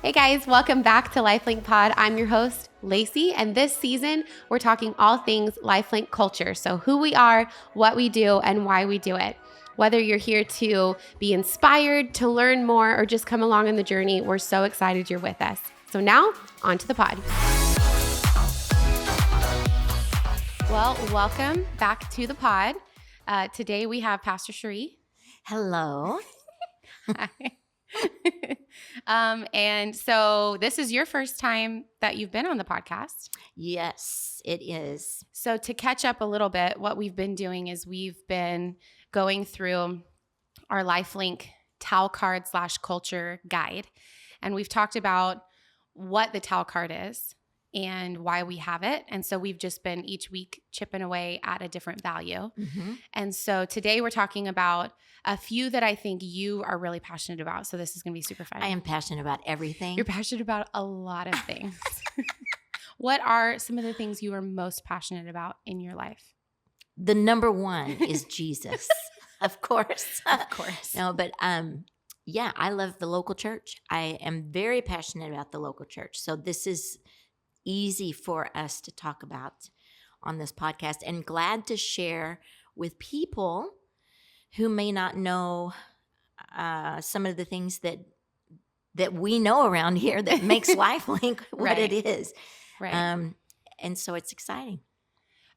Hey guys, welcome back to LifeLink Pod. I'm your host, Lacey, and this season we're talking all things LifeLink culture. So who we are, what we do, and why we do it. Whether you're here to be inspired, to learn more, or just come along on the journey, we're so excited you're with us. So now, on to the pod. Well, welcome back to the pod. Today we have Pastor Cherie. Hello. Hi. And so this is your first time that you've been on the podcast. Yes, it is. So to catch up a little bit, what we've been doing is we've been going through our LifeLink towel card / culture guide. And we've talked about what the towel card is and why we have it. And so we've just been each week chipping away at a different value. Mm-hmm. And so today we're talking about a few that I think you are really passionate about. So this is going to be super fun. I am passionate about everything. You're passionate about a lot of things. What are some of the things you are most passionate about in your life? The number one is Jesus, of course. Of course. No, but yeah, I love the local church. I am very passionate about the local church. So this is easy for us to talk about on this podcast, and glad to share with people who may not know some of the things that we know around here that makes LifeLink what Right. it is. Right. And so it's exciting.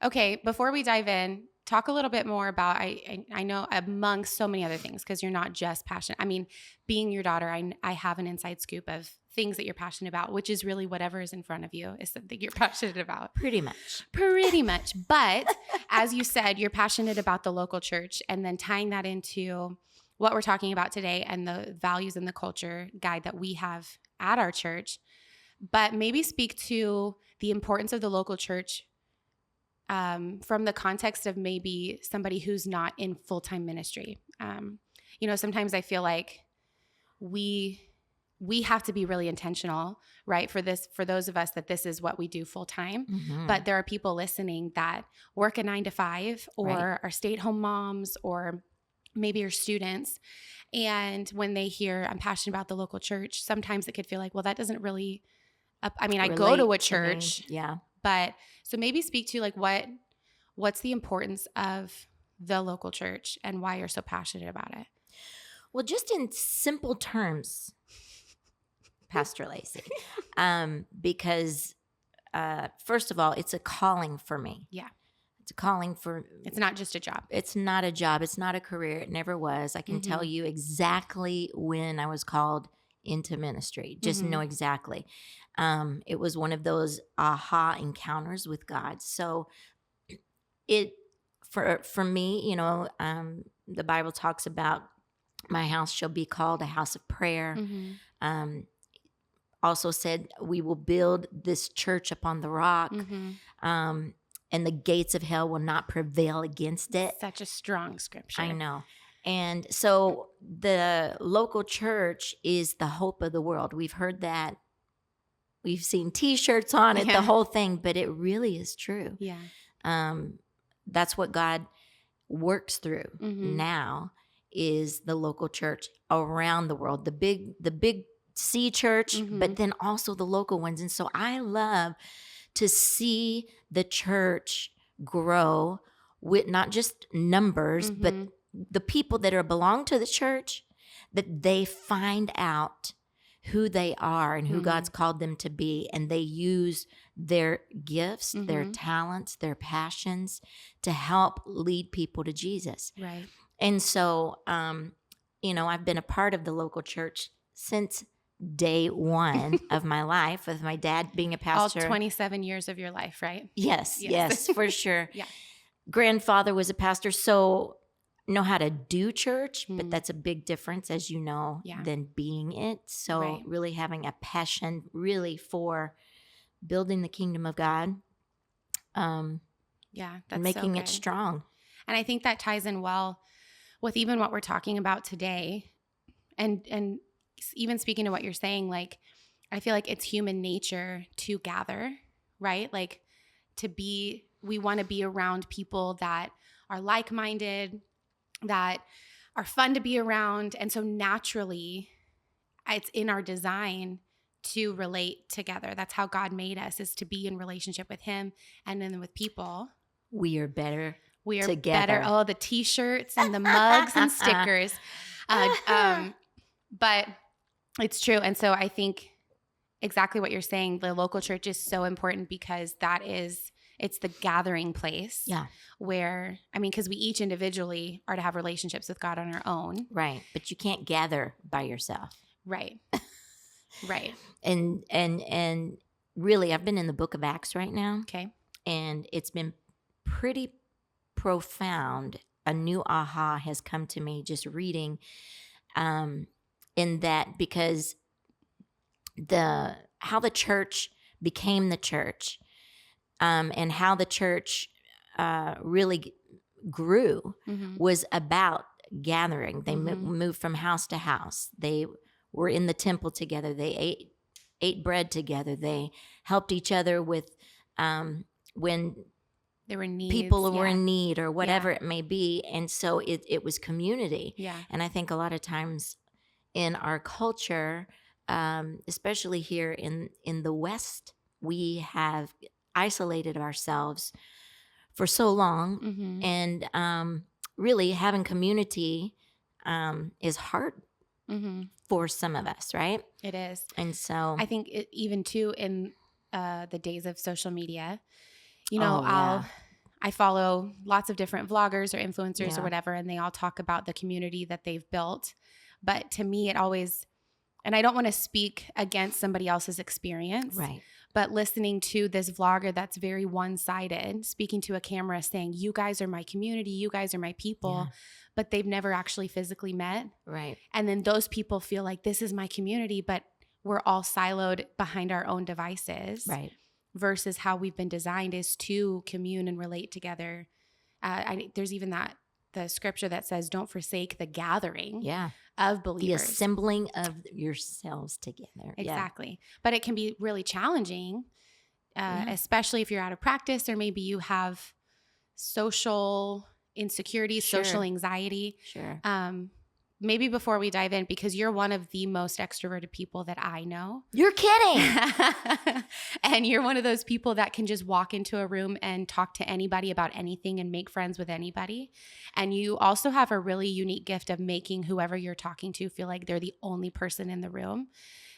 Okay, before we dive in, talk a little bit more about, I know among so many other things, because you're not just passionate. I mean, being your daughter, I have an inside scoop of things that you're passionate about, which is really whatever is in front of you is something you're passionate about. Pretty much. But as you said, you're passionate about the local church, and then tying that into what we're talking about today and the values and the culture guide that we have at our church. But maybe speak to the importance of the local church from the context of maybe somebody who's not in full-time ministry. Sometimes I feel like we have to be really intentional, right? For those of us that this is what we do full-time. Mm-hmm. But there are people listening that work a 9 to 5 or Right. are stay-at-home moms or maybe are students. And when they hear I'm passionate about the local church, sometimes it could feel like, well, that doesn't really, I go to a Relate church, me. Yeah. but so maybe speak to like what's the importance of the local church and why you're so passionate about it. Well, just in simple terms, Pastor Lacey, because first of all, it's a calling for me. Yeah. It's a calling for. It's not just a job. It's not a job. It's not a career. It never was. I can tell you exactly when I was called into ministry. Just know exactly. It was one of those aha encounters with God. So it for me, the Bible talks about my house shall be called a house of prayer. Also said we will build this church upon the rock. And the gates of hell will not prevail against it. Such a strong scripture. I know. And so the local church is the hope of the world. We've heard that. We've seen T-shirts on it, the whole thing, but it really is true. Yeah. That's what God works through now is the local church around the world, the big C church, but then also the local ones. And so I love to see the church grow with not just numbers, but the people that belong to the church, that they find out who they are and who God's called them to be. And they use their gifts, their talents, their passions to help lead people to Jesus. Right. And so, I've been a part of the local church since day one of my life, with my dad being a pastor. All 27 years of your life, right? Yes, for sure. Yeah. Grandfather was a pastor, so know how to do church, but that's a big difference, as you know, than being it. So really having a passion really for building the kingdom of God. That's making so it strong. And I think that ties in well with even what we're talking about today. And even speaking to what you're saying, like, I feel like it's human nature to gather, right? Like we want to be around people that are like-minded, that are fun to be around. And so naturally, it's in our design to relate together. That's how God made us, is to be in relationship with him and then with people. We are better We are together. better. Oh, the t-shirts and the mugs and stickers. But it's true. And so I think exactly what you're saying, the local church is so important because it's the gathering place. Yeah. Where, I mean, because we each individually are to have relationships with God on our own. Right. But you can't gather by yourself. Right. Right. And really, I've been in the book of Acts right now. Okay. And it's been pretty profound. A new aha has come to me just reading in that, because how the church became the church, and how the church really grew was about gathering. They moved from house to house. They were in the temple together. They ate bread together. They helped each other with when there were needs, people were in need or whatever it may be. And so it was community. Yeah. And I think a lot of times in our culture, especially here in the West, we have isolated ourselves for so long. And really having community is hard for some of us, right? It is. And so I think even too in the days of social media, I follow lots of different vloggers or influencers or whatever, and they all talk about the community that they've built. But to me, it always, and I don't want to speak against somebody else's experience, right. But listening to this vlogger that's very one-sided, speaking to a camera saying, you guys are my community, you guys are my people, but they've never actually physically met. Right. And then those people feel like this is my community, but we're all siloed behind our own devices. Right. Versus how we've been designed is to commune and relate together. There's even the scripture that says, don't forsake the gathering of believers. The assembling of yourselves together. Exactly. But it can be really challenging, especially if you're out of practice or maybe you have social insecurity, social anxiety. Sure. Maybe before we dive in, because you're one of the most extroverted people that I know. You're kidding. And you're one of those people that can just walk into a room and talk to anybody about anything and make friends with anybody. And you also have a really unique gift of making whoever you're talking to feel like they're the only person in the room.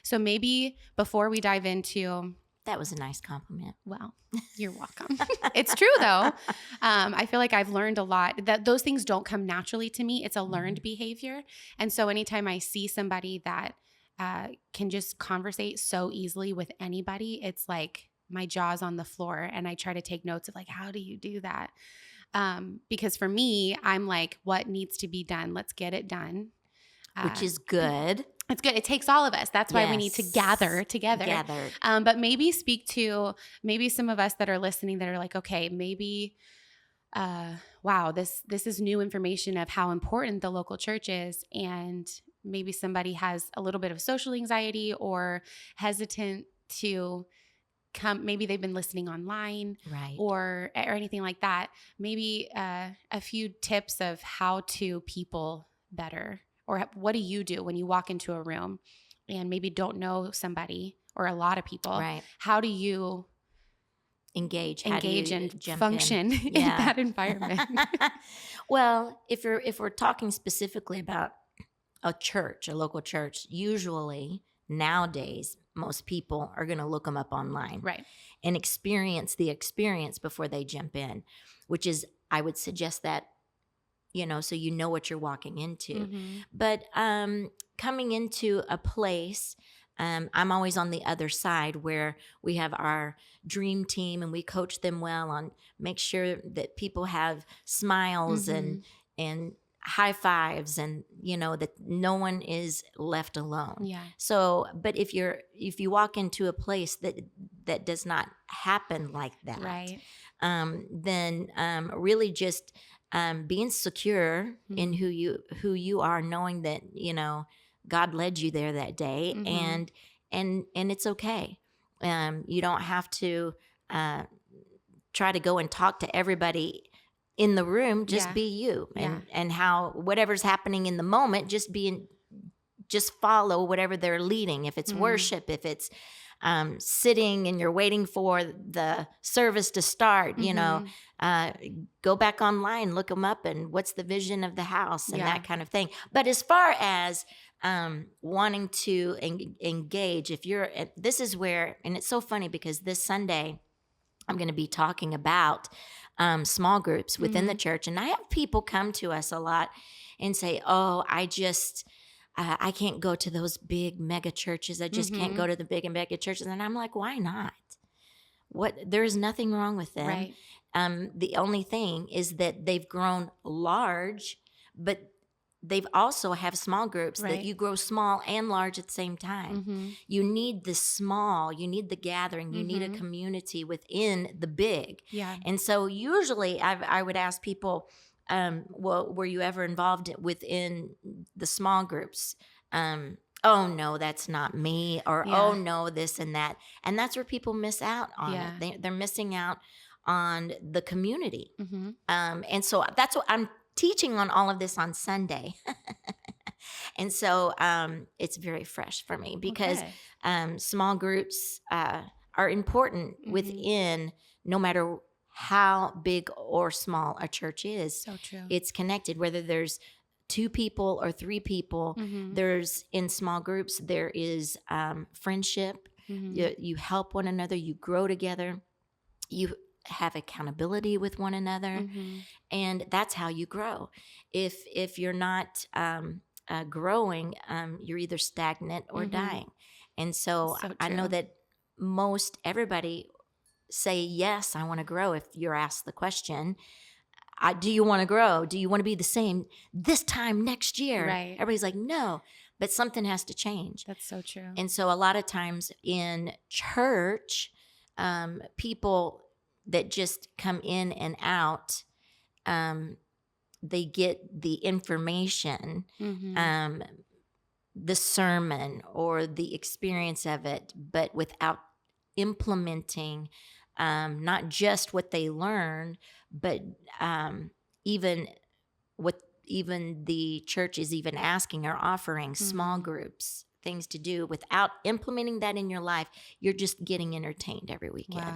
So maybe before we dive into... That was a nice compliment. Well, you're welcome. It's true, though. I feel like I've learned a lot. That those things don't come naturally to me. It's a learned behavior. And so anytime I see somebody that can just conversate so easily with anybody, it's like my jaw's on the floor. And I try to take notes of like, how do you do that? Because for me, I'm like, what needs to be done? Let's get it done. Which is good. It's good. It takes all of us. That's why we need to gather together. But maybe speak to some of us that are listening that are like, okay, maybe, wow, this is new information of how important the local church is. And maybe somebody has a little bit of social anxiety or hesitant to come. Maybe they've been listening online, right, or anything like that. Maybe a few tips of how to people better. Or what do you do when you walk into a room and maybe don't know somebody or a lot of people? Right. How do you engage and function in that environment? Well, if we're talking specifically about a local church, usually nowadays most people are going to look them up online, right, and experience the experience before they jump in, which is, I would suggest that, so you know what you're walking into. But coming into a place, I'm always on the other side where we have our dream team and we coach them well on make sure that people have smiles and high fives and, that no one is left alone. Yeah. So, but if you walk into a place that does not happen like that, right, then really just being secure in who you are, knowing that God led you there that day, and it's okay. You don't have to try to go and talk to everybody in the room. Just be you, and how whatever's happening in the moment, just just follow whatever they're leading. If it's worship, if it's sitting and you're waiting for the service to start, go back online, look them up, and what's the vision of the house and that kind of thing. But as far as wanting to engage, this is where, and it's so funny because this Sunday I'm going to be talking about small groups within the church. And I have people come to us a lot and say, oh, I can't go to those big mega churches. I just can't go to the big and mega churches. And I'm like, why not? There is nothing wrong with them. Right. The only thing is that they've grown large, but they've also have small groups that you grow small and large at the same time. You need the small, you need the gathering, you need a community within the big. Yeah. And so usually I would ask people, well, were you ever involved within the small groups? Oh no, that's not me, or oh no, this and that. And that's where people miss out on it. They're missing out on the community. And so that's what I'm teaching on all of this on Sunday. And so it's very fresh for me because small groups are important within, no matter how big or small a church is. So true. It's connected, whether there's 2 people or 3 people. There's, in small groups, there is friendship. You help one another. You grow together. You have accountability with one another. And that's how you grow. If you're not growing, you're either stagnant or dying. And so I know that most everybody say, yes, I want to grow. If you're asked the question, do you want to grow? Do you want to be the same this time next year? Right. Everybody's like, no, but something has to change. That's so true. And so a lot of times in church, people that just come in and out, they get the information, the sermon or the experience of it, but without implementing not just what they learned, but even what the church is even asking or offering, small groups, things to do. Without implementing that in your life, you're just getting entertained every weekend.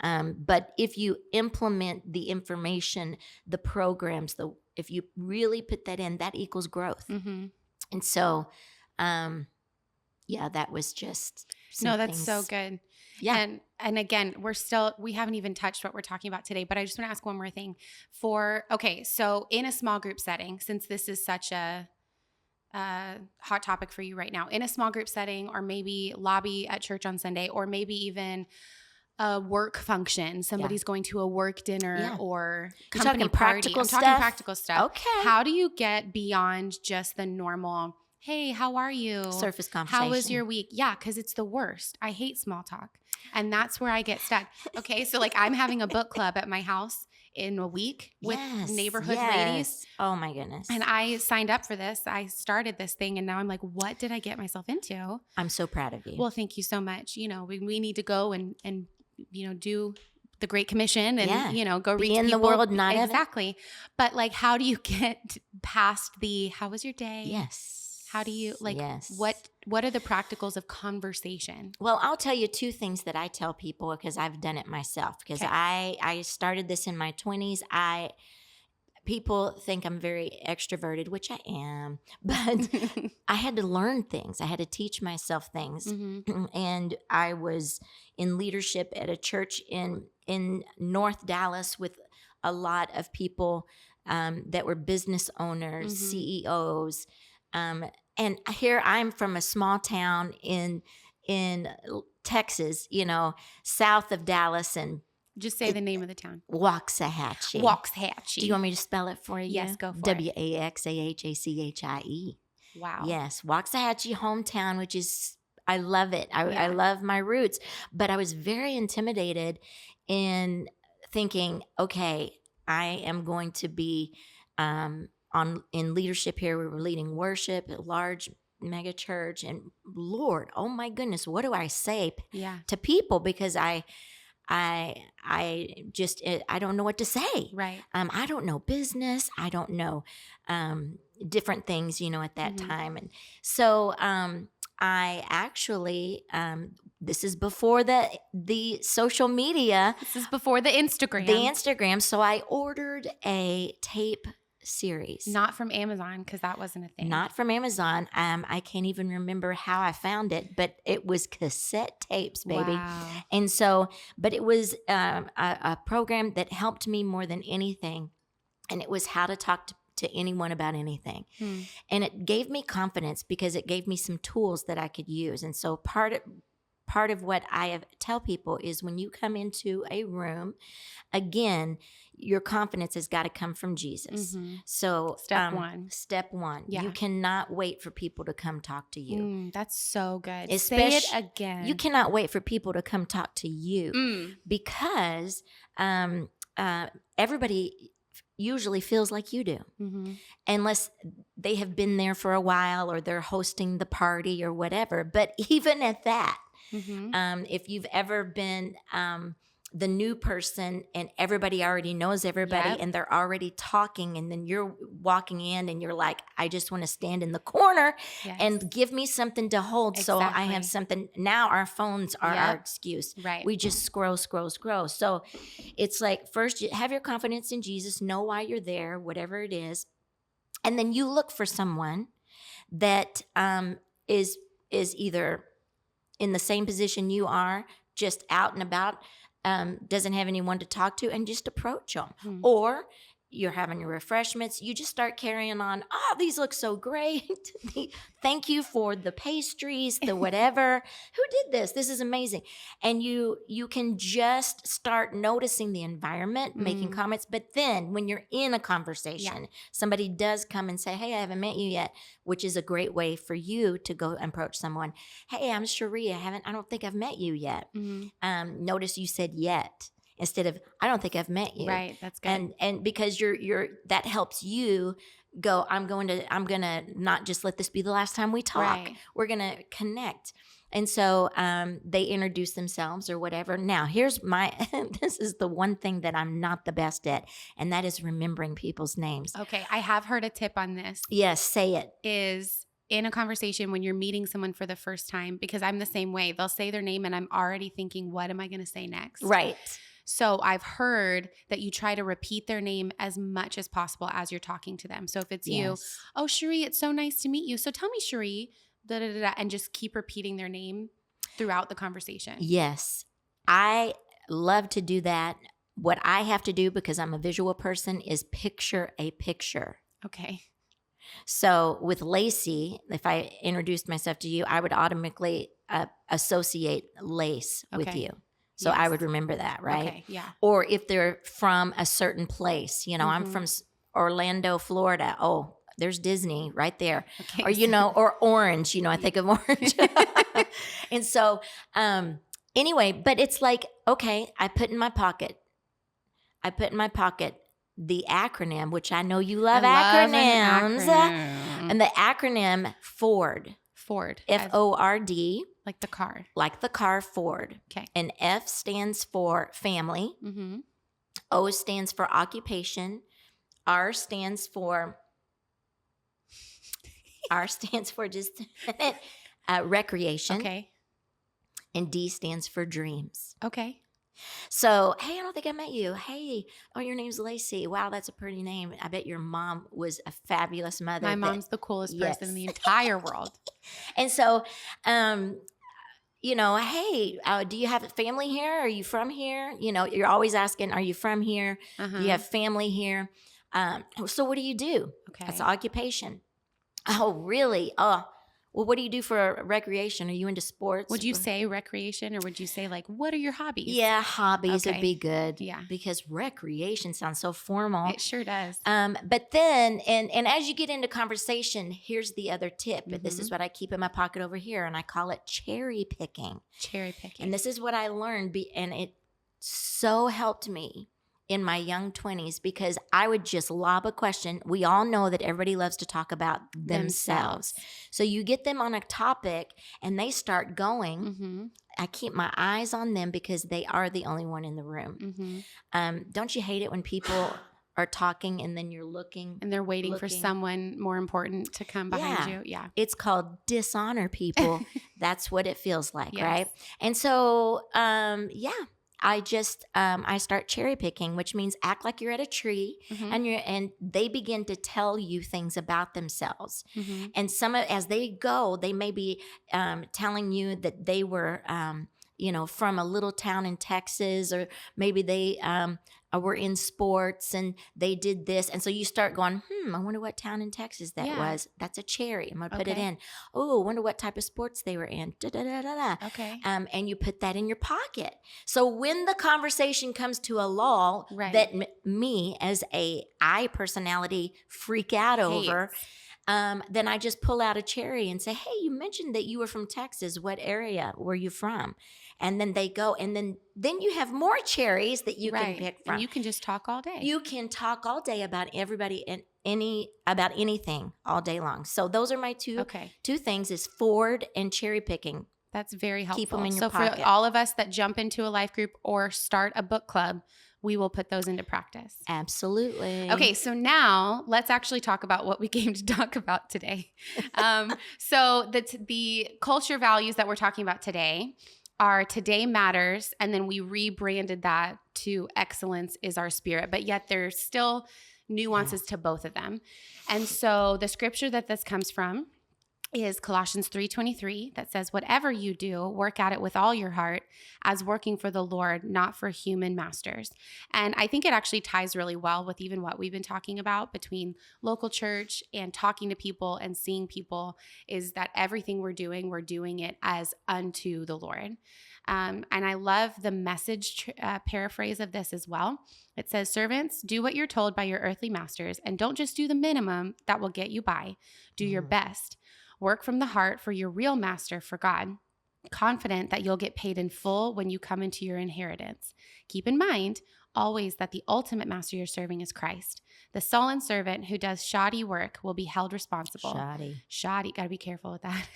Wow. But if you implement the information, the programs, if you really put that in, that equals growth. And so, that was just that's so good. Yeah. And again, we haven't even touched what we're talking about today, but I just want to ask one more thing. So in a small group setting, since this is such a hot topic for you right now, in a small group setting, or maybe lobby at church on Sunday, or maybe even a work function, somebody's going to a work dinner or company party. I'm talking practical stuff. Okay. How do you get beyond just the normal, hey, how are you? Surface conversation. How was your week? Yeah, because it's the worst. I hate small talk. And that's where I get stuck. Okay, so like I'm having a book club at my house in a week with neighborhood ladies. Oh my goodness. And I signed up for this. I started this thing and now I'm like, what did I get myself into? I'm so proud of you. Well, thank you so much. We need to go and do the Great Commission and, go reach in people. The world, not exactly. But like, how do you get past how was your day? Yes. How do you what are the practicals of conversation? Well, I'll tell you 2 things that I tell people because I've done it myself, because I started this in my 20s. People think I'm very extroverted, which I am, but I had to learn things. I had to teach myself things. And I was in leadership at a church in North Dallas with a lot of people that were business owners, CEOs. And here I'm from a small town in Texas, south of Dallas, and just say the name of the town. Waxahachie. Waxahachie. Do you want me to spell it for you? Yes, go for it. Waxahachie. Wow. Yes, Waxahachie hometown, which is, I love it. I love my roots, but I was very intimidated in thinking, okay, I am going to be in leadership here. We were leading worship at a large mega church, and Lord, oh my goodness, what do I say to people? Because I don't know what to say. Right. I don't know business. I don't know, different things, at that time. And so I actually, this is before the social media. This is before the Instagram. The Instagram. So I ordered a tape series. Not from Amazon, because that wasn't a thing. Not from Amazon. I can't even remember how I found it, but it was cassette tapes, baby. Wow. And so, but it was a program that helped me more than anything. And it was how to talk to anyone about anything. And it gave me confidence because it gave me some tools that I could use. And so part of what I tell people is when you come into a room, again, your confidence has got to come from Jesus. So Step one. Yeah. You cannot wait for people to come talk to you. That's so good. Say it again. You cannot wait for people to come talk to you because everybody usually feels like you do, unless they have been there for a while or they're hosting the party or whatever. But even at that, if you've ever been the new person and everybody already knows everybody and they're already talking, and then you're walking in and you're like, I just want to stand in the corner and give me something to hold. So I have something. Now our phones are our excuse. Right. We just scroll. So it's like, first you have your confidence in Jesus, know why you're there, whatever it is. And then you look for someone that is either in the same position you are, just out and about, doesn't have anyone to talk to, and just approach them. Or you're having your refreshments, you just start carrying on. Oh, these look so great. Thank you for the pastries, the whatever. Who did this? This is amazing. And you can just start noticing the environment, making comments. But then when you're in a conversation, somebody does come and say, hey, I haven't met you yet, which is a great way for you to go approach someone. Hey, I'm Cherie. I don't think I've met you yet. Notice you said yet, instead of, I don't think I've met you. Right. That's good. And because you're that helps you go, I'm going to not just let this be the last time we talk. Right. We're going to connect. And so they introduce themselves or whatever. Now, here's this is the one thing that I'm not the best at, and that is remembering people's names. Okay. I have heard a tip on this. Yes, say it. Is in a conversation when you're meeting someone for the first time, because I'm the same way. They'll say their name and I'm already thinking, what am I going to say next? Right. So I've heard that you try to repeat their name as much as possible as you're talking to them. So if it's you, oh, Cherie, it's so nice to meet you. So tell me, Cherie, and just keep repeating their name throughout the conversation. Yes. I love to do that. What I have to do, because I'm a visual person, is picture a picture. Okay. So with Lacey, if I introduced myself to you, I would automatically associate lace with you. So I would remember that, right? Okay, yeah. Or if they're from a certain place, I'm from Orlando, Florida. Oh, there's Disney right there. Okay, or or Orange, I think of Orange. And so anyway, but it's like, okay, I put in my pocket the acronym, which I know you love acronyms. And the acronym FORD. FORD. FORD. Like the car. Like the car Ford. Okay. And F stands for family. O stands for occupation. R stands for just recreation. Okay. And D stands for dreams. Okay. So, hey, I don't think I met you. Hey, oh, your name's Lacey. Wow, that's a pretty name. I bet your mom was a fabulous mother. My mom's the coolest person in the entire world. And so, hey, do you have family here? Are you from here? You're always asking, are you from here? Do you have family here? So what do you do? Okay. That's occupation. Oh, really? Oh, well, what do you do for recreation? Are you into sports? Would you say recreation, or would you say like, what are your hobbies? Yeah, hobbies would be good. Yeah. Because recreation sounds so formal. It sure does. But then, and as you get into conversation, here's the other tip. This is what I keep in my pocket over here, and I call it cherry picking. Cherry picking. And this is what I learned, and it so helped me in my young 20s, because I would just lob a question. We all know that everybody loves to talk about themselves. So you get them on a topic and they start going. I keep my eyes on them because they are the only one in the room. Don't you hate it when people are talking, and then you're looking. And they're waiting for someone more important to come behind you. Yeah. It's called dishonor, people. That's what it feels like, Yes. right? And so, I start cherry picking, which means act like you're at a tree, and they begin to tell you things about themselves. And as they go, they may be telling you that they were, from a little town in Texas, or maybe they were in sports and they did this. And so you start going, I wonder what town in Texas that was. That's a cherry. I'm going to put it in. Oh, I wonder what type of sports they were in. Da, da, da, da, da. Okay. And you put that in your pocket. So when the conversation comes to a lull that me as a I personality freak out over, then I just pull out a cherry and say, hey, you mentioned that you were from Texas. What area were you from? And then they go, and then you have more cherries that you can pick from. And you can just talk all day. You can talk all day about everybody and about anything all day long. So those are my two things: is forward and cherry picking. That's very helpful. Keep them in your pocket. For all of us that jump into a life group or start a book club, we will put those into practice. Absolutely. Okay, so now let's actually talk about what we came to talk about today. So the culture values that we're talking about today are today matters, and then we rebranded that to excellence is our spirit, but yet there's still nuances to both of them. And so the scripture that this comes from is Colossians 3:23 that says, whatever you do, work at it with all your heart as working for the Lord, not for human masters. And I think it actually ties really well with even what we've been talking about between local church and talking to people and seeing people, is that everything we're doing it as unto the Lord. And I love the Message paraphrase of this as well. It says, servants, do what you're told by your earthly masters, and don't just do the minimum that will get you by. Do your best. Work from the heart for your real master, for God, confident that you'll get paid in full when you come into your inheritance. Keep in mind always that the ultimate master you're serving is Christ. The sullen servant who does shoddy work will be held responsible. Shoddy. Got to be careful with that.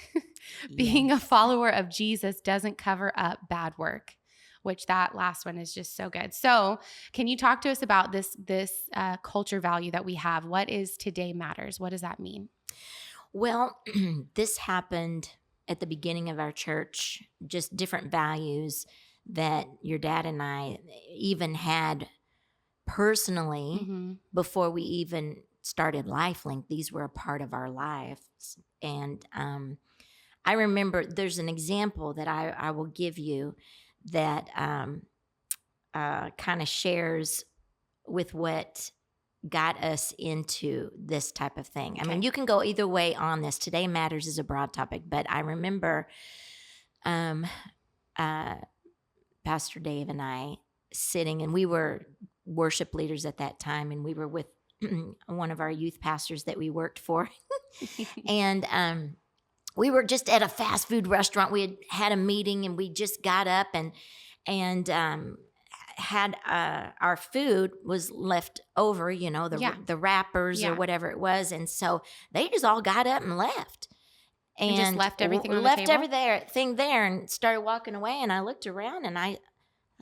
Being a follower of Jesus doesn't cover up bad work, which that last one is just so good. So can you talk to us about this culture value that we have? What is today matters? What does that mean? Well, this happened at the beginning of our church, just different values that your dad and I even had personally before we even started LifeLink. These were a part of our lives. And I remember there's an example that I will give you that kind of shares with what got us into this type of thing. I mean, you can go either way on this. Today matters is a broad topic, but I remember Pastor Dave and I sitting, and we were worship leaders at that time, and we were with one of our youth pastors that we worked for. And we were just at a fast food restaurant. We had a meeting, and we just got up and had our food was left over, the wrappers or whatever it was. And so they just all got up and left. And just left everything on the table? Left everything there and started walking away. And I looked around and I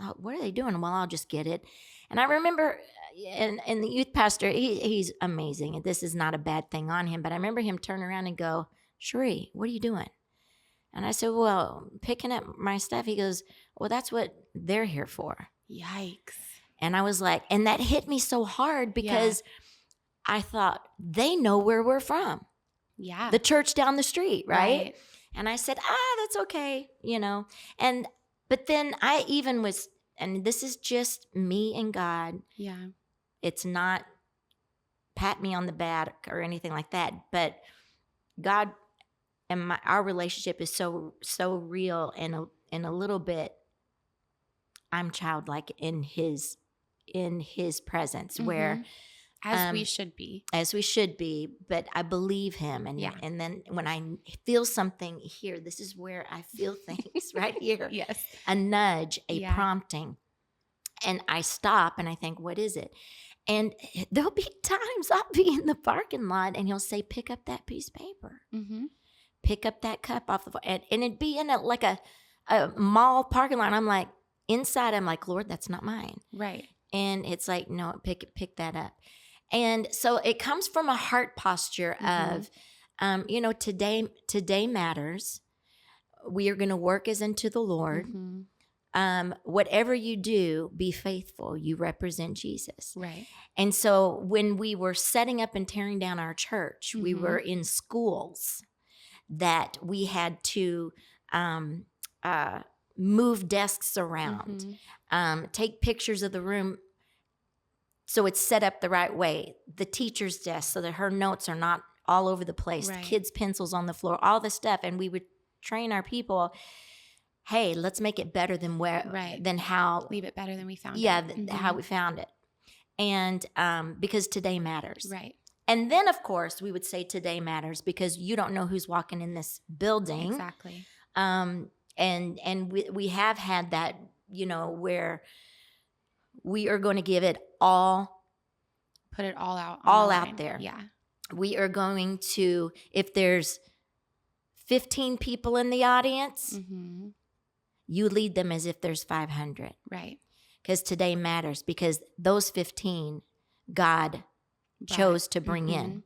thought, what are they doing? Well, I'll just get it. And I remember, and the youth pastor, he's amazing. And this is not a bad thing on him, but I remember him turn around and go, Cherie, what are you doing? And I said, well, picking up my stuff. He goes, well, that's what they're here for. Yikes. And I was like, and that hit me so hard because I thought, they know where we're from. Yeah. The church down the street, right? And I said, that's okay, but then I even was, and this is just me and God. Yeah. It's not pat me on the back or anything like that, but God and our relationship is so real, and a little bit I'm childlike in his presence, where as we should be, but I believe him. And then when I feel something here, this is where I feel things right here. Yes. A nudge, a prompting. And I stop and I think, what is it? And there'll be times I'll be in the parking lot and he'll say, pick up that piece of paper. Pick up that cup off the floor. And it'd be in a mall parking lot. I'm like, inside, I'm like, Lord, that's not mine. Right. And it's like, no, pick that up. And so it comes from a heart posture of, today matters. We are going to work as unto the Lord. Whatever you do, be faithful. You represent Jesus. Right. And so when we were setting up and tearing down our church, we were in schools that we had to move desks around, take pictures of the room so it's set up the right way. The teacher's desk so that her notes are not all over the place. Right. The kids' pencils on the floor, all the stuff. And we would train our people, hey, let's make it better than how. Leave it better than we found it. Yeah, how we found it. And because today matters. Right. And then, of course, we would say today matters because you don't know who's walking in this building. Exactly. And we have had that, where we are going to give it all. Put it all out. All out there. Yeah. We are going to, if there's 15 people in the audience, you lead them as if there's 500. Right. Because today matters, because those 15, God chose to bring in.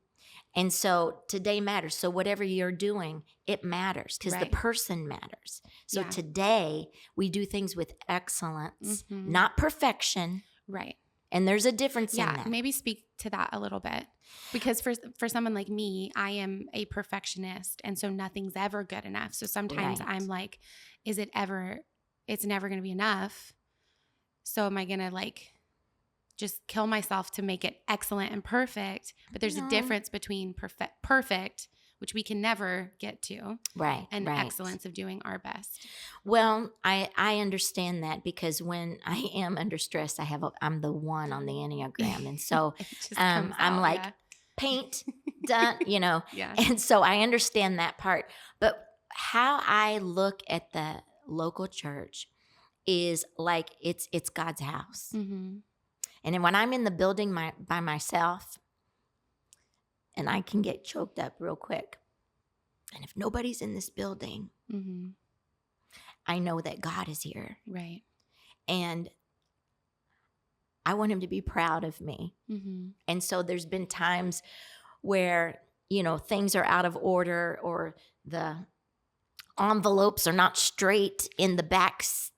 And so today matters. So whatever you're doing, it matters because the person matters. So today we do things with excellence, not perfection. Right. And there's a difference in that. Maybe speak to that a little bit. Because for someone like me, I am a perfectionist. And so nothing's ever good enough. So sometimes I'm like, it's never going to be enough. So am I going to just kill myself to make it excellent and perfect? But there's a difference between perfect, which we can never get to, and excellence of doing our best. Well, I understand that because when I am under stress, I'm the 1 on the Enneagram, and so I'm like paint done, Yeah. And so I understand that part. But how I look at the local church is like it's God's house. And then when I'm in the building by myself, and I can get choked up real quick, and if nobody's in this building, I know that God is here. Right. And I want him to be proud of me. And so there's been times where, things are out of order or the envelopes are not straight in the backs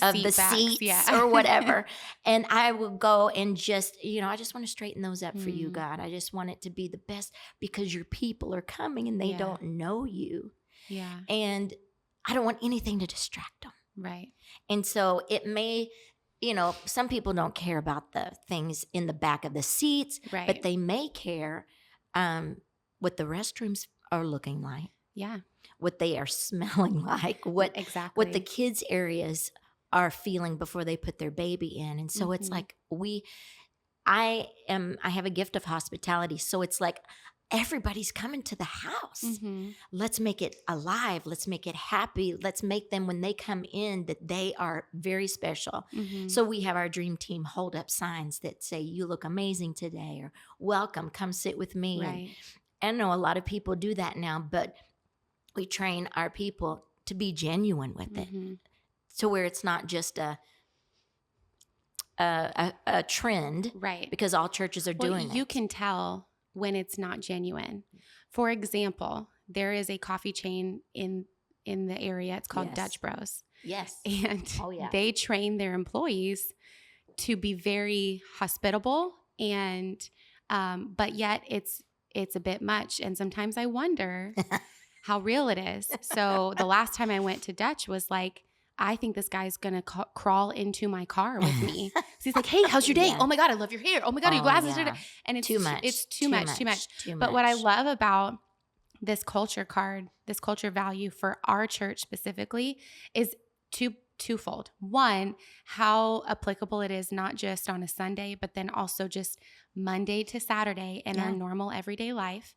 of the seats or whatever. And I will go and just, I just want to straighten those up for you, God. I just want it to be the best because your people are coming and they don't know you. Yeah. And I don't want anything to distract them. Right. And so it may, some people don't care about the things in the back of the seats, but they may care what the restrooms are looking like. Yeah. What they are smelling like, what the kids' areas are feeling before they put their baby in. And so it's like I have a gift of hospitality. So it's like everybody's coming to the house. Let's make it alive. Let's make it happy. Let's make them, when they come in, that they are very special. So we have our dream team hold up signs that say, you look amazing today, or welcome, come sit with me. Right. And I know a lot of people do that now, but we train our people to be genuine with it. To where it's not just a trend, right? Because all churches are doing it. You can tell when it's not genuine. For example, there is a coffee chain in the area. It's called Dutch Bros. Yes, and they train their employees to be very hospitable, and but yet it's a bit much. And sometimes I wonder how real it is. So the last time I went to Dutch was like, I think this guy's going to crawl into my car with me. So he's like, hey, how's your day? Oh my God, I love your hair. Oh my God, your glasses. And it's too much. It's too much. But what I love about this culture card, this culture value for our church specifically is twofold. One, how applicable it is not just on a Sunday, but then also just Monday to Saturday in our normal everyday life.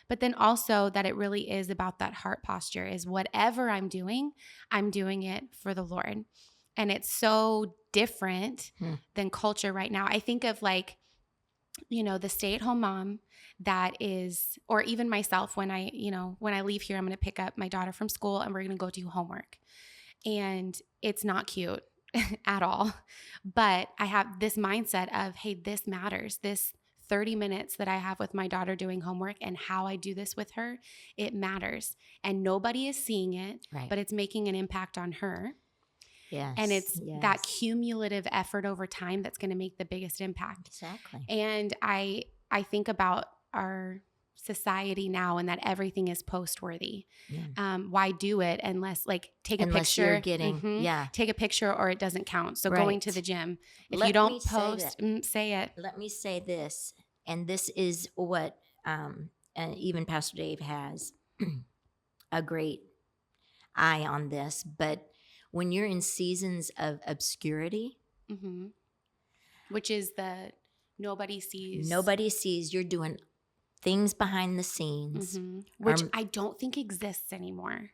But then also that it really is about that heart posture, is whatever I'm doing it for the Lord. And it's so different than culture right now. I think of the stay-at-home mom that is, or even myself when I leave here, I'm going to pick up my daughter from school and we're going to go do homework. And it's not cute. at all. But I have this mindset of, hey, this matters. This 30 minutes that I have with my daughter doing homework and how I do this with her, it matters. And nobody is seeing it, Right. but it's making an impact on her. Yes. And it's that cumulative effort over time that's going to make the biggest impact. Exactly. And I think about our society now and that everything is post-worthy. Yeah. Why do it unless take a Unless picture? you're getting, Take a picture or it doesn't count. So Right. going to the gym, if Let you don't me say post, that. say it. Let me say this, and this is what and even Pastor Dave has a great eye on this, but when you're in seasons of obscurity, which is the nobody sees, you're doing things behind the scenes, which I don't think exists anymore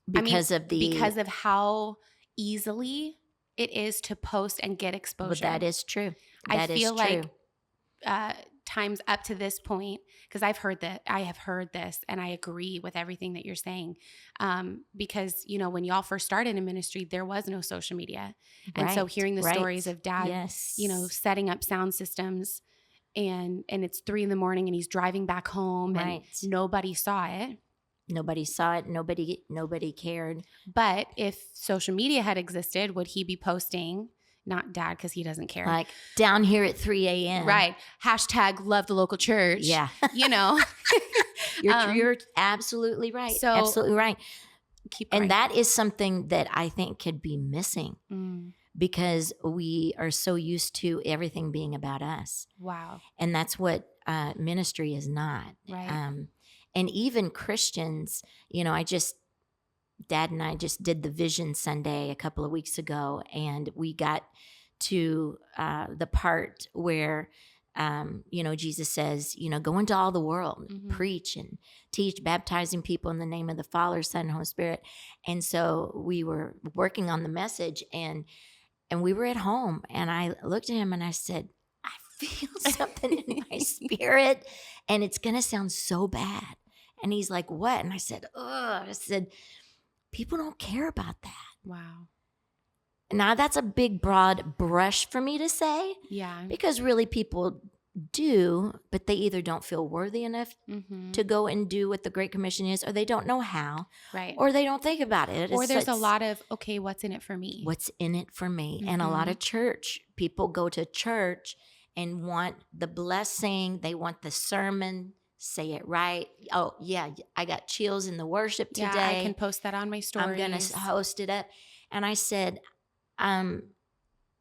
because of how easily it is to post and get exposure. Well, that is true. I feel like times up to this point, because I have heard this and I agree with everything that you're saying, because when y'all first started in ministry, there was no social media. And so hearing the stories of dad, setting up sound systems and it's 3 a.m. and he's driving back home and nobody saw it. Nobody saw it. Nobody cared. But if social media had existed, would he be posting? Not dad, because he doesn't care. Like down here at 3 a.m. Right. # love the local church. Yeah. You're absolutely right. So absolutely right. Keep going. And that is something that I think could be missing because we are so used to everything being about us. Wow. And that's what ministry is not. Right. And even Christians, Dad and I just did the Vision Sunday a couple of weeks ago, and we got to the part where, Jesus says, go into all the world, preach and teach, baptizing people in the name of the Father, Son, and Holy Spirit. And so we were working on the message, and we were at home, and I looked at him and I said, I feel something in my spirit, and it's going to sound so bad. And he's like, what? And I said, ugh. I said, people don't care about that. Wow. Now, that's a big, broad brush for me to say. Yeah. Because really people do, but they either don't feel worthy enough to go and do what the Great Commission is, or they don't know how. Right. Or they don't think about it. Or there's a lot of, okay, what's in it for me? What's in it for me? And a lot of people go to church and want the blessing. They want the sermon. Say it right. Oh, yeah, I got chills in the worship today. Yeah, I can post that on my stories. I'm going to host it up. And I said, I'm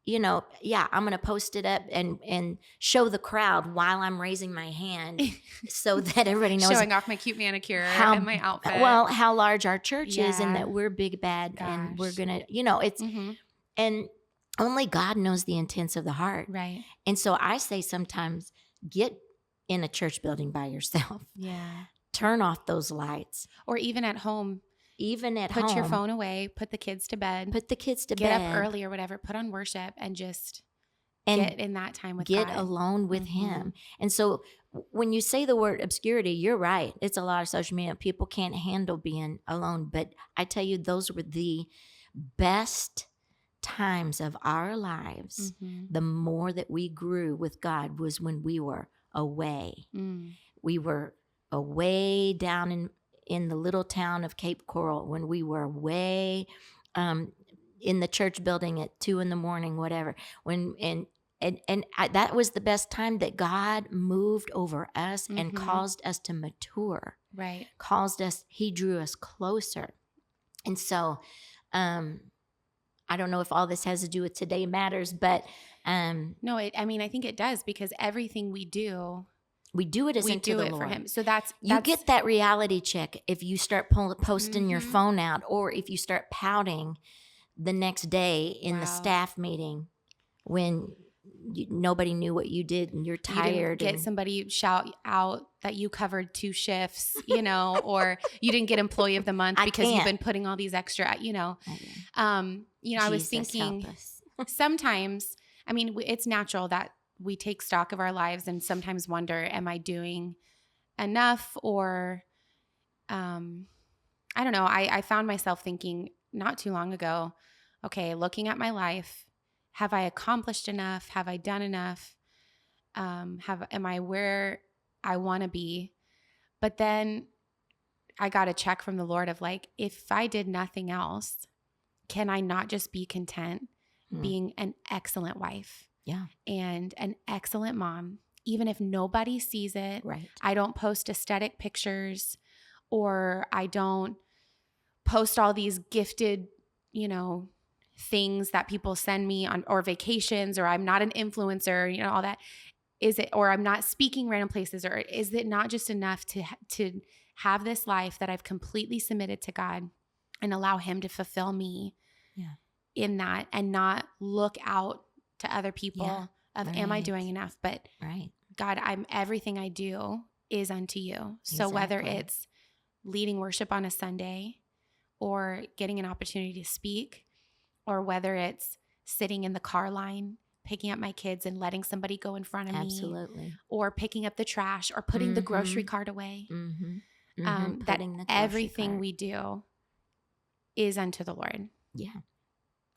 going to post it up and show the crowd while I'm raising my hand so that everybody knows. Showing off my cute manicure and my outfit. Well, how large our church is and that we're big, bad, and we're going to, it's, and only God knows the intents of the heart. Right. And so I say sometimes get in a church building by yourself. Yeah. Turn off those lights. Or even at home. Put your phone away. Put the kids to bed. Get up early or whatever. Put on worship and just get in that time with God. Get alone with Him. And so when you say the word obscurity, you're right. It's a lot of social media. People can't handle being alone. But I tell you, those were the best times of our lives. The more that we grew with God was when we were away. We were away down in the little town of Cape Coral, when we were away in the church building at 2 a.m, whatever. That was the best time that God moved over us and caused us to mature. Right. He drew us closer. And so, I don't know if all this has to do with Today Matters, but no, I think it does, because everything we do it as unto the Lord. For Him. So that's you get that reality check if you start posting your phone out, or if you start pouting the next day in the staff meeting when nobody knew what you did and you're tired. You didn't get somebody shout out that you covered 2 shifts, or you didn't get Employee of the Month because you've been putting all these extra, I was thinking sometimes, it's natural that we take stock of our lives and sometimes wonder, am I doing enough? Or, I don't know. I found myself thinking not too long ago, okay, looking at my life, have I accomplished enough? Have I done enough? Am I where I want to be? But then I got a check from the Lord of like, if I did nothing else, can I not just be content being an excellent wife? Yeah. And an excellent mom, even if nobody sees it. Right. I don't post aesthetic pictures, or I don't post all these gifted, things that people send me on, or vacations, or I'm not an influencer, all that. Is it, or I'm not speaking random places, or is it not just enough to have this life that I've completely submitted to God and allow Him to fulfill me in that, and not look out to other people of, am I doing enough? But God, everything I do is unto you. So whether it's leading worship on a Sunday, or getting an opportunity to speak, or whether it's sitting in the car line, picking up my kids and letting somebody go in front of me, or picking up the trash, or putting the grocery cart away, that everything we do is unto the Lord. Yeah.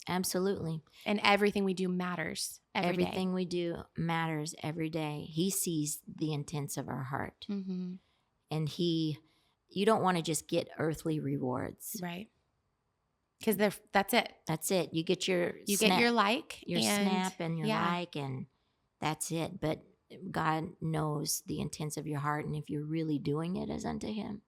Absolutely. And everything we do matters everything day. We do matters every day. He sees the intents of our heart. Mm-hmm. And you don't want to just get earthly rewards. Right. Because that's it. That's it. You get your like. Your snap and your like, and that's it. But God knows the intents of your heart. And if you're really doing it as unto Him,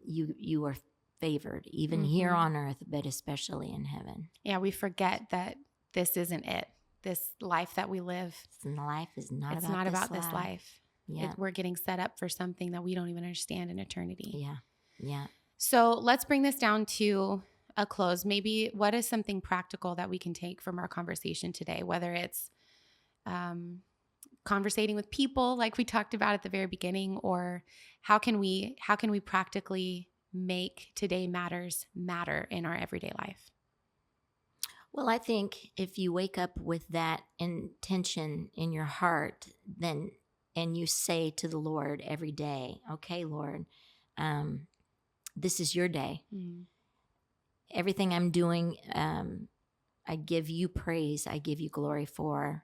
you are favored, even here on earth, but especially in heaven. Yeah, we forget that this isn't it. This life that we live, life is not it's about not this about life. This life. Yeah. We're getting set up for something that we don't even understand in eternity. Yeah. Yeah. So let's bring this down to a close. Maybe what is something practical that we can take from our conversation today, whether it's conversating with people like we talked about at the very beginning, or how can we practically make today matter in our everyday life? Well, I think if you wake up with that intention in your heart, then, and you say to the Lord every day, okay, Lord, this is your day. Mm-hmm. Everything I'm doing, I give you praise. I give you glory for.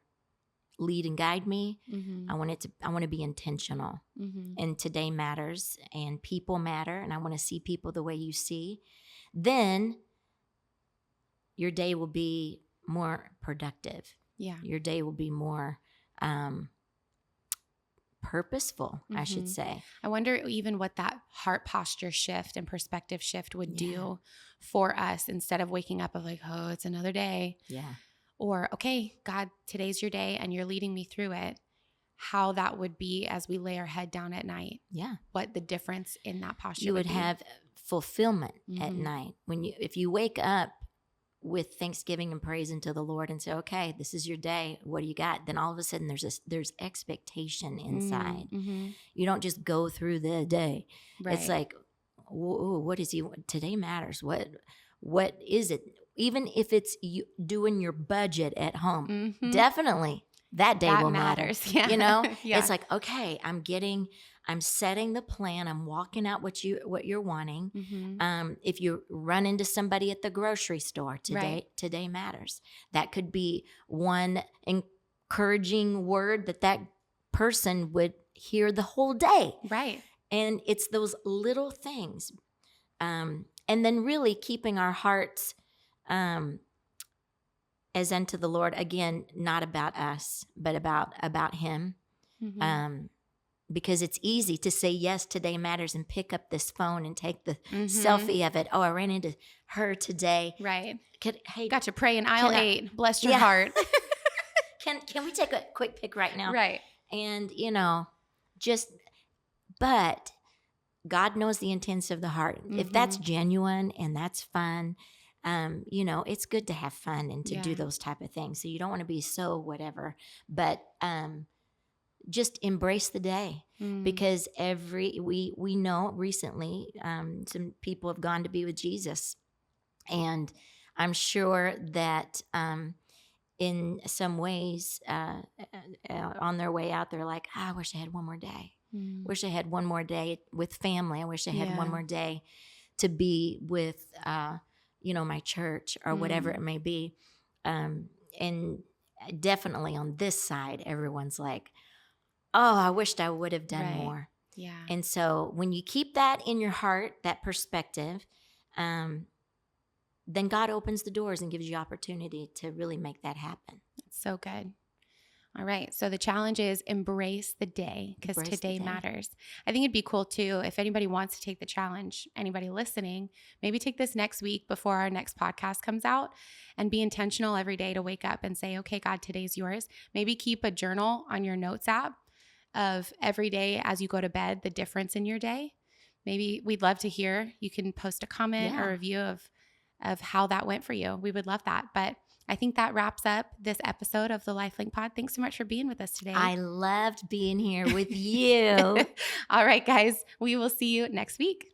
Lead and guide me. Mm-hmm. I want to be intentional. Mm-hmm. And today matters, and people matter, and I want to see people the way you see. Then your day will be more productive. Yeah. Your day will be more purposeful, I should say. I wonder even what that heart posture shift and perspective shift would do for us, instead of waking up of like, oh, it's another day. Yeah. Or, okay, God, today's your day and you're leading me through it. How that would be as we lay our head down at night. Yeah. What the difference in that posture you would be. Have fulfillment at night. If you wake up with thanksgiving and praise unto the Lord and say, okay, this is your day. What do you got? Then all of a sudden there's expectation inside. Mm-hmm. You don't just go through the day. Right. It's like, whoa, what is he? Today matters. What is it? Even if it's you doing your budget at home, definitely that day will matter. Yeah. Yeah. It's like, okay, I'm setting the plan. I'm walking out what you're wanting. Mm-hmm. If you run into somebody at the grocery store today matters. That could be one encouraging word that person would hear the whole day. Right. And it's those little things. And then really keeping our hearts as unto the Lord, again, not about us, but about Him. Mm-hmm. Because it's easy to say, yes, today matters, and pick up this phone and take the selfie of it. Oh, I ran into her today. Right. Got to pray in aisle 8. Bless your heart. Can we take a quick pic right now? Right. And, but God knows the intents of the heart. Mm-hmm. If that's genuine and that's fun, it's good to have fun and to do those type of things. So you don't want to be so whatever, but just embrace the day, because we know recently some people have gone to be with Jesus, and I'm sure that in some ways on their way out, they're like, I wish I had one more day. Wish I had one more day with family. I wish I had one more day to be with, my church or whatever it may be. And definitely on this side, everyone's like, oh, I wished I would have done more. Yeah. And so when you keep that in your heart, that perspective, then God opens the doors and gives you opportunity to really make that happen. That's so good. All right. So the challenge is embrace the day, because today matters. I think it'd be cool too if anybody wants to take the challenge, anybody listening, maybe take this next week before our next podcast comes out and be intentional every day to wake up and say, okay, God, today's yours. Maybe keep a journal on your notes app of every day as you go to bed, the difference in your day. Maybe we'd love to hear. You can post a comment or review of how that went for you. We would love that. But I think that wraps up this episode of the LifeLink Pod. Thanks so much for being with us today. I loved being here with you. All right, guys. We will see you next week.